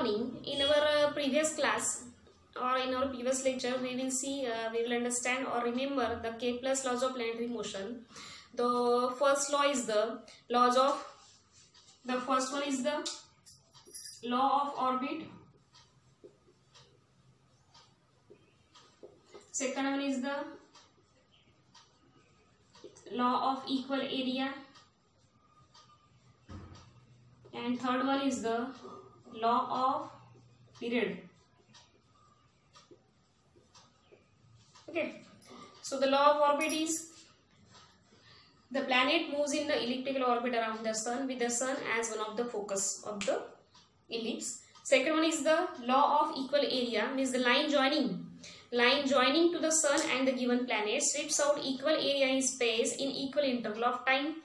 morning in our previous class or in our previous lecture, we will understand or remember the Kepler's laws of planetary motion. The first law is the first one is the law of orbit. Second one is the law of equal area. And third one is the law of period. Okay, so the law of orbit is the planet moves in the elliptical orbit around the sun with the sun as one of the focus of the ellipse. Second one is the law of equal area, means the line joining to the sun and the given planet strips out equal area in space in equal interval of time.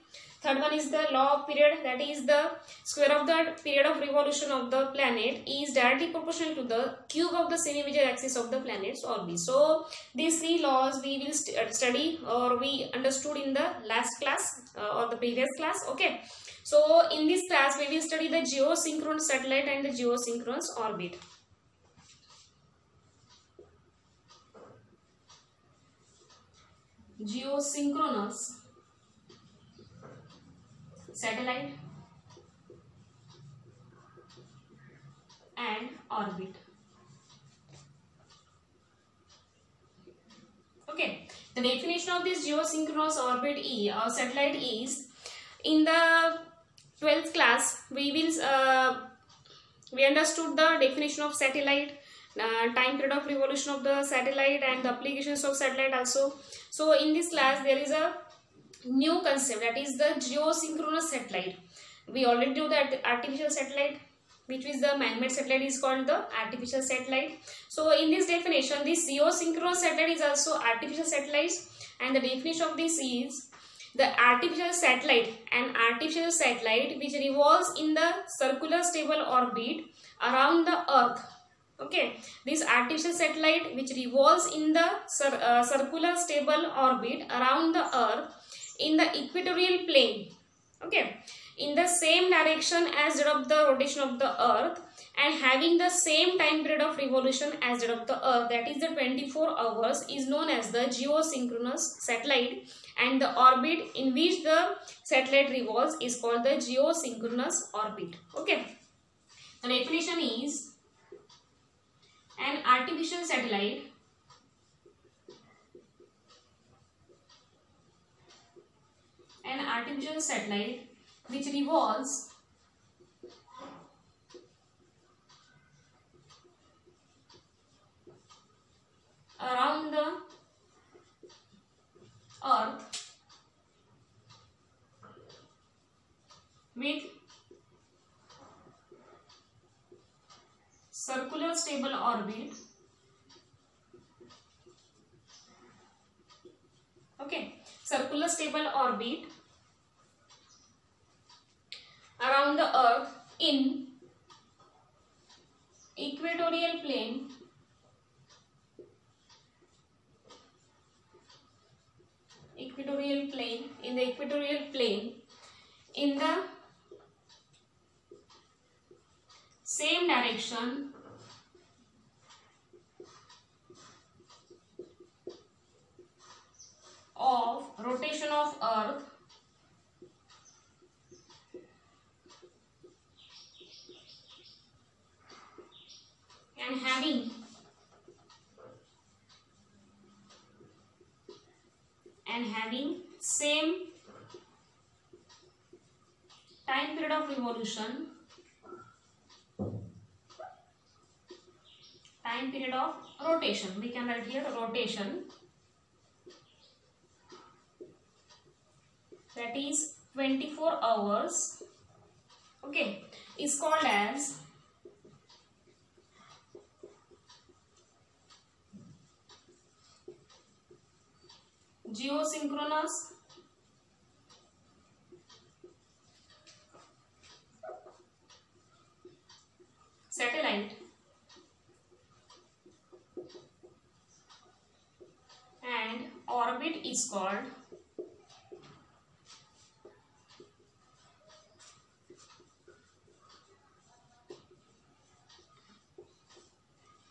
Third one is the law of period, that is the square of the period of revolution of the planet is directly proportional to the cube of the semi-major axis of the planet's orbit. So these three laws we will study or we understood in the last class or the previous class. Okay, so in this class we will study the geosynchronous satellite and the geosynchronous orbit. Geosynchronous satellite and orbit. Okay, the definition of this geosynchronous orbit or satellite is, in the 12th class we understood the definition of satellite, time period of revolution of the satellite and the applications of satellite also. So in this class there is a new concept, that is the geosynchronous satellite. We already knew that artificial satellite, which is the man-made satellite, is called the artificial satellite. So in this definition, this geosynchronous satellite is also artificial satellites, and the definition of this is the artificial satellite, an artificial satellite which revolves in the circular stable orbit around the earth. Okay, this artificial satellite which revolves in the circular stable orbit around the earth in the equatorial plane, okay, in the same direction as that of the rotation of the earth and having the same time period of revolution as that of the earth, that is the 24 hours, is known as the geosynchronous satellite, and the orbit in which the satellite revolves is called the geosynchronous orbit. Okay, the definition is an artificial satellite which revolves around the earth with circular stable orbit. Okay, circular stable orbit around the earth in equatorial plane in the same direction of rotation of earth and having same time period of revolution, time period of rotation, we can write here rotation, that is 24 hours, okay, is called as geosynchronous satellite, and orbit is called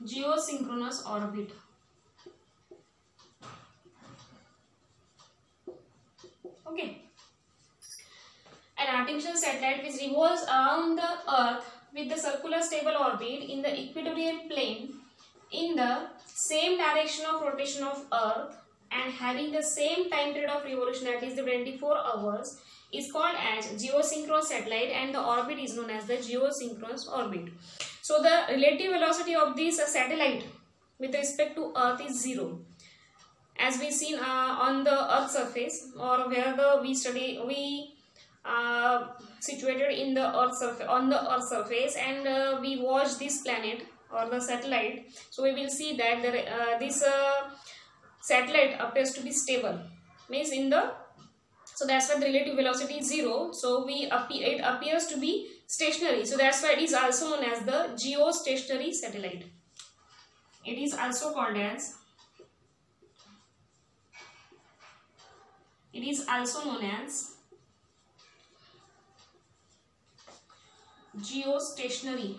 geosynchronous orbit. Okay. An artificial satellite which revolves around the Earth with the circular stable orbit in the equatorial plane in the same direction of rotation of Earth and having the same time period of revolution, that is the 24 hours, is called as geosynchronous satellite, and the orbit is known as the geosynchronous orbit. So the relative velocity of this satellite with respect to Earth is 0, as we seen on the Earth surface, or where we situated in the Earth surface, on the Earth surface, and we watch this planet or the satellite. So we will see that this satellite appears to be stable, means in the, so that's why the relative velocity is 0. So it appears to be stationary. So that's why it is also known as the geostationary satellite. It is also called as, it is also known as geostationary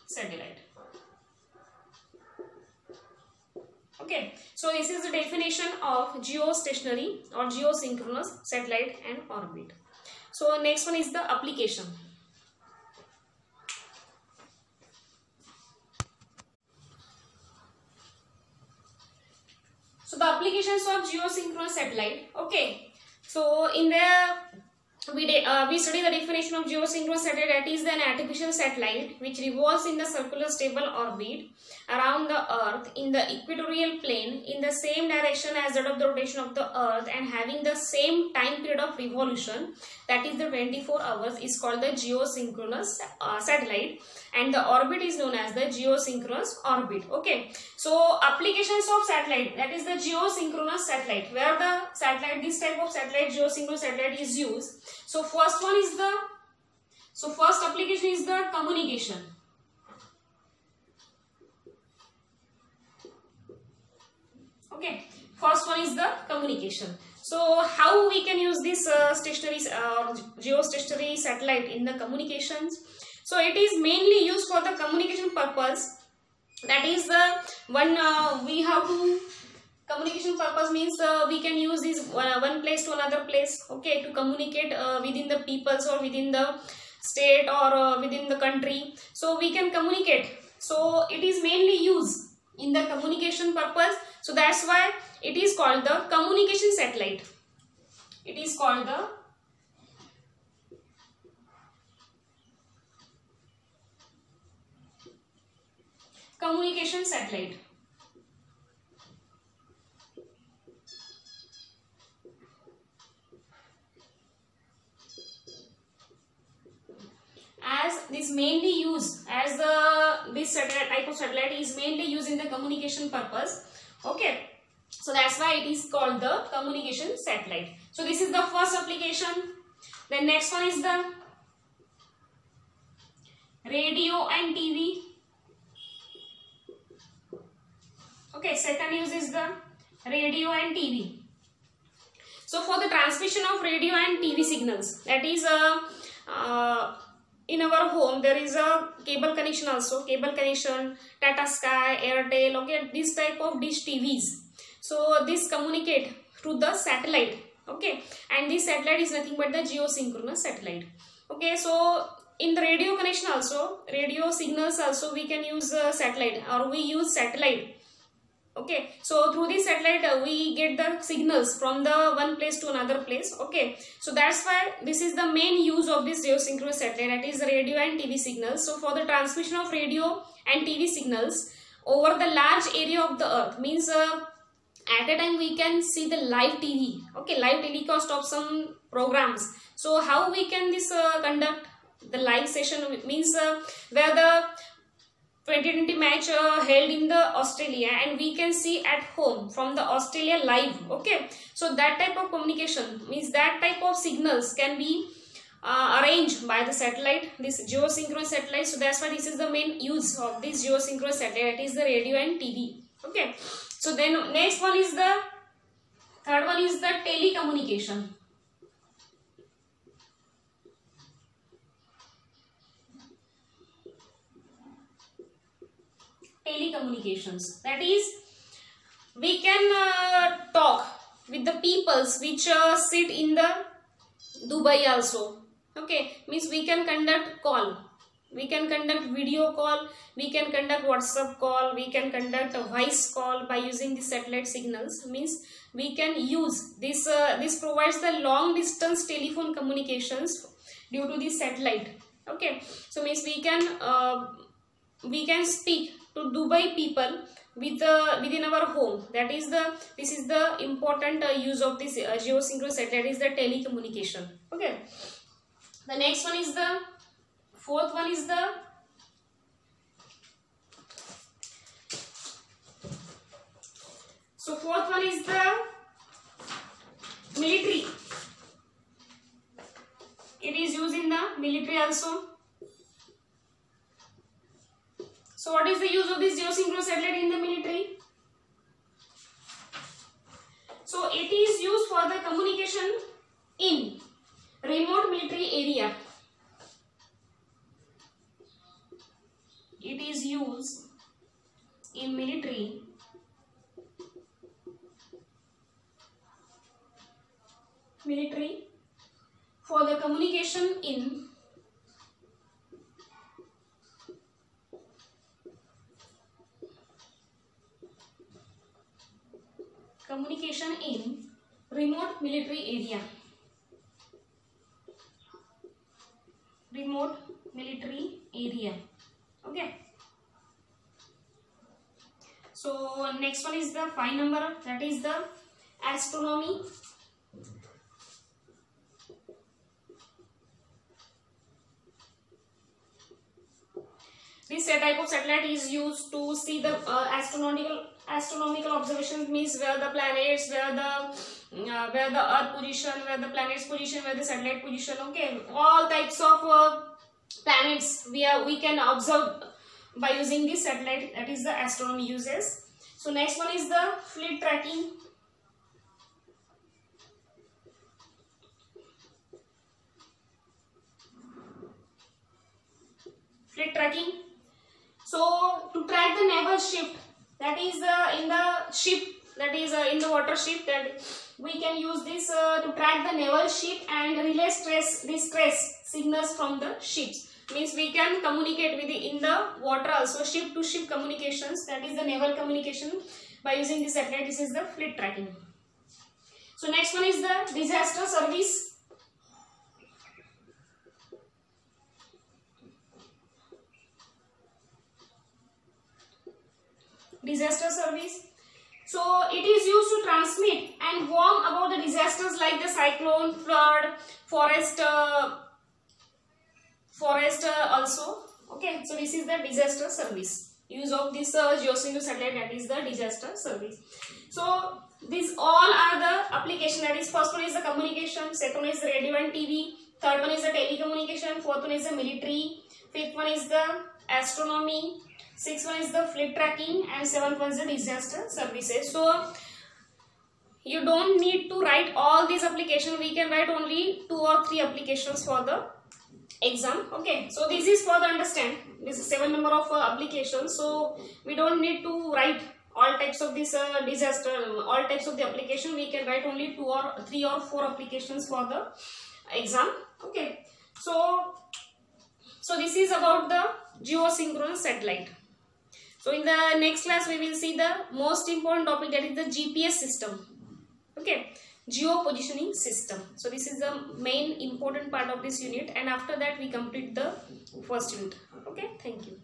satellite. Okay, so this is the definition of geostationary or geosynchronous satellite and orbit. So next one is the application. So the applications of geosynchronous satellite. Okay, so in the we study the definition of geosynchronous satellite, that is an artificial satellite which revolves in the circular stable orbit around the Earth in the equatorial plane in the same direction as that of the rotation of the Earth and having the same time period of revolution, that is the 24 hours, is called the geosynchronous satellite, and the orbit is known as the geosynchronous orbit. Okay, so applications of satellite, that is the geosynchronous satellite, where the satellite, this type of satellite, geosynchronous satellite, is used. So first one is the, so first application is the communication. Okay, first one is the communication. So how we can use this stationary geostationary satellite in the communications? So it is mainly used for the communication purpose. That is one we have to, communication purpose means we can use this one place to another place, okay, to communicate within the peoples or within the state or within the country. So we can communicate. So it is mainly used in the communication purpose. So that's why it is called the communication satellite. It is called the communication satellite. As this mainly used as this satellite, type of satellite is mainly used in the communication purpose. Okay, so that's why it is called the communication satellite. So this is the first application. Then next one is the radio and TV. Okay, second use is the radio and TV. So for the transmission of radio and TV signals, that is in our home there is a cable connection also, cable connection, Tata Sky, Airtel, okay, this type of dish TVs. So this communicate through the satellite, okay, and this satellite is nothing but the geosynchronous satellite. Okay, so in the radio connection also, radio signals also we can use satellite, or we use satellite. Okay, so through this satellite we get the signals from the one place to another place. Okay, so that's why this is the main use of this geosynchronous satellite, that is radio and TV signals. So for the transmission of radio and TV signals over the large area of the Earth, means at a time we can see the live TV, okay, live telecast of some programs. So how we can this conduct the live session, means where the 2020 match held in the Australia and we can see at home from the Australia live. Okay, so that type of communication, means that type of signals can be arranged by the satellite, this geosynchronous satellite. So that's why this is the main use of this geosynchronous satellite, that is the radio and TV. Okay, so then next one is the, third one is the telecommunication. telecommunications. That is, we can talk with the peoples which sit in the Dubai also. Okay, means we can conduct call, we can conduct video call, we can conduct WhatsApp call, we can conduct a voice call by using the satellite signals. Means we can use this. This provides the long distance telephone communications due to the satellite. Okay, so means we can speak to Dubai people with within our home. That is this is the important use of this geosynchronous satellite, is the telecommunication. Okay, the next one is the fourth one is the fourth one is the military. It is used in the military also. So what is the use of this geosynchronous satellite in the military? So it is used for the communication in remote military area. It is used in military for the communication in remote military area. Remote military area. Okay. So next one is the 5 number, that is the astronomy. This type of satellite is used to see the astronomical observations, means where the planets, where the Earth position, where the planets position, where the satellite position. Okay, all types of planets we can observe by using this satellite. That is the astronomy uses. So next one is the fleet tracking. Fleet tracking. So to track the naval ship, that is in the ship, that is in the water ship, that we can use this to track the naval ship and relay distress signals from the ships. Means we can communicate with in the water also, ship to ship communications, that is the naval communication by using the satellite. This is the fleet tracking. So next one is the disaster service. Disaster service. So it is used to transmit and warn about the disasters like the cyclone, flood, forest also. Okay, so this is the disaster service. Use of this geosynchronous satellite, that is the disaster service. So these all are the application. That is, first one is the communication, second one is the radio and TV, third one is the telecommunication, fourth one is the military, fifth one is the astronomy, sixth one is the fleet tracking, and seventh one is the disaster services. So you don't need to write all these applications. We can write only 2 or 3 applications for the exam. Okay, so this is for the understand. This is 7 number of applications. So we don't need to write all types of this all types of the application. We can write only 2 or 3 or 4 applications for the exam. Okay, so this is about the geosynchronous satellite. So in the next class we will see the most important topic, that is the GPS system. Okay, geo positioning system. So this is the main important part of this unit, and after that we complete the first unit. Okay, thank you.